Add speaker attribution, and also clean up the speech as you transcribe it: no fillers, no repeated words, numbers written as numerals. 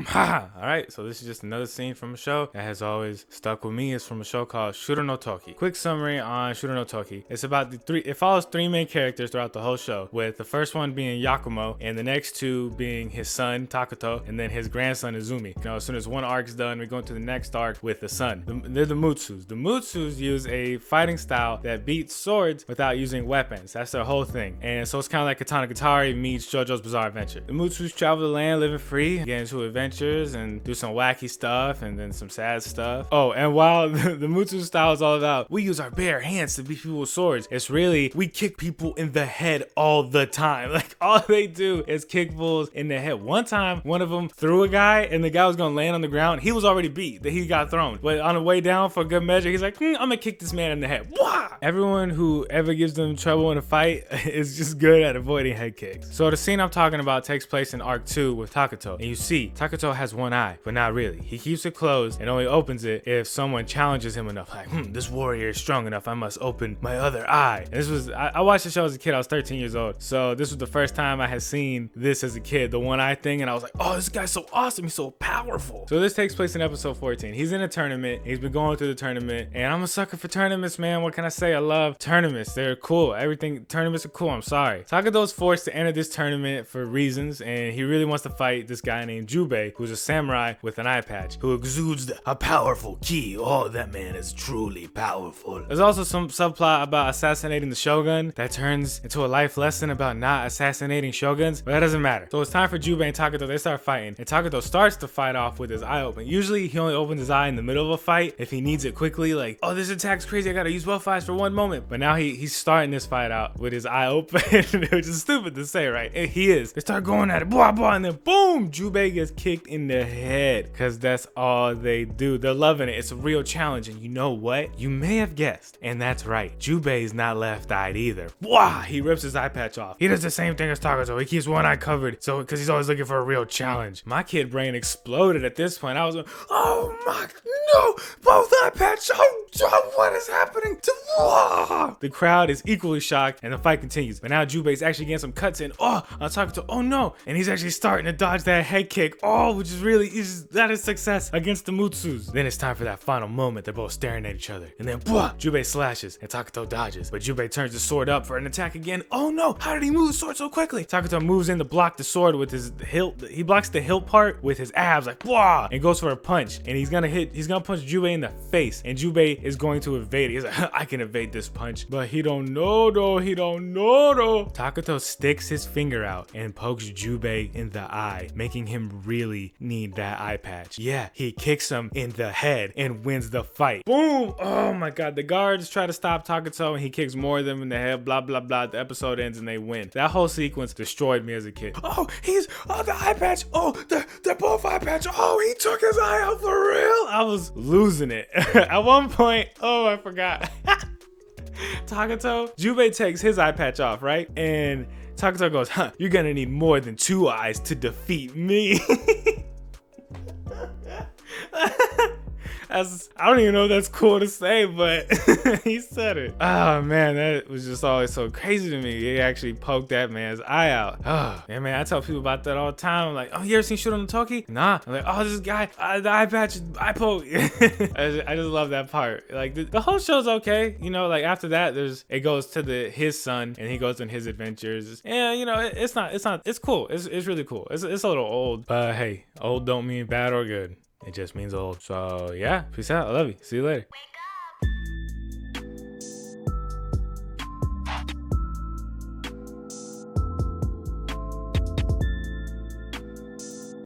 Speaker 1: boom, ha. All right, so this is just another scene from a show that has always stuck with me. It's from a show called Shura no Toki. Quick summary on Shura no Toki. It's about it follows three main characters throughout the whole show, with the first one being Yakumo and the next two being his son Takuto and then his grandson Izumi. You know, as soon as one arc is done, we go into the next arc with the son. They're the Mutsus. The Mutsus use a fighting style that beats swords without using weapons. That's their whole thing. And so it's kind of like Katana Gatari meets JoJo's Bizarre Adventure. The Mutsus travel the land living free, get into adventures and do some wacky stuff and then some sad stuff. Oh, and while the Mutsu style is all about we use our bare hands to beat people with swords, it's really we kick people in the head all the time. Like all they do is kick fools in the head. One time, one of them threw a guy and the guy was gonna land on the ground. He was already beat, that he got thrown. But on the way down for good measure, he's like, I'm gonna kick this man in the head. Wah! Everyone who ever gives them trouble in a fight is just good at avoiding head kicks. So the scene I'm talking about takes place in Arc 2 with Takuto. And you see, Takuto has one eye, but not really. He keeps it closed and only opens it if someone challenges him enough. Like, this warrior is strong enough, I must open my other eye. And this was, I watched the show as a kid, I was 13 years old. So this was the first time I had seen this as a kid, the one eye thing. And I was like, oh, this guy's so awesome, he's so powerful. So this takes place in episode 14. He's in a tournament, he's been going through the tournament, and I'm a sucker for tournaments, man. What can I say? I love tournaments. They're cool. Tournaments are cool, I'm sorry. Takuto's forced to enter this tournament for reasons, and he really wants to fight this guy named Jubei, who's a samurai with an eye patch, who exudes a powerful ki. Oh, that man is truly powerful. There's also some subplot about assassinating the shogun that turns into a life lesson about not assassinating shoguns, but that doesn't matter. So it's time for Jubei and Takuto. They start fighting, and Takuto starts to fight off with his eye open. Usually he only opens his eye in the middle of a fight if he needs it quickly, like, oh, this attack's crazy, I gotta use both eyes for one moment. But now he's starting this fight out with his eye open, which is stupid to say, right? And he is. They start going at it, blah, blah, and then boom, Jubei gets kicked in the head, because that's all they do. They're loving it. It's a real challenge, and you know what? You may have guessed, and that's right. Jubei's not left-eyed either. Blah! He rips his eye patch off. He does the same thing as Takuto. He keeps one eye covered, so because he's always looking for a real challenge. My kid brain exploded at this point. I was like, oh my, no, both eye patch. Oh, what is happening to Blah! The crowd is equally shocked, and the fight continues. But now Jubei's actually getting some cuts in. Oh, I'm talking to, oh no, and he's actually starting to dodge that head kick. Oh, which is really, that is success against the Mutsus. Then it's time for that final moment. They're both staring at each other, and then blah, Jubei slashes, and Takuto dodges. But Jubei turns the sword up for an attack again. Oh no, how did he move the sword so quickly? Takuto moves in to block the sword with his hilt. He blocks the hilt part with his abs, like blah, and goes for a punch. And he's gonna punch Jubei in the face, and Jubei is going to evade it. He's like, I can evade this punch, but he don't know though. Takuto sticks his finger out and pokes Jubei in the eye, making him really need that eye patch. Yeah, he kicks him in the head and wins the fight. Boom! Oh my god, the guards try to stop Takuto and he kicks more of them in the head, blah blah blah. The episode ends and they win. That whole sequence destroyed me as a kid. Oh, the eye patch. Oh, they're both eye patch. Oh, he took his eye out for real. I was losing it. At one point, oh, I forgot. Jubei takes his eye patch off, right? And Takuto goes, you're gonna need more than two eyes to defeat me. I don't even know if that's cool to say, but he said it. Oh man, that was just always so crazy to me. He actually poked that man's eye out. Oh, yeah, man, I tell people about that all the time. I'm like, oh, you ever seen Shura no Toki? Nah. I'm like, oh, this guy, the eye patch, eye poke. I just love that part. Like the whole show's okay. You know, like after that, it goes to his son and he goes on his adventures. And you know, it's cool. It's really cool. It's a little old, but hey, old don't mean bad or good. It just means old. So yeah, peace out. I love you. See you later.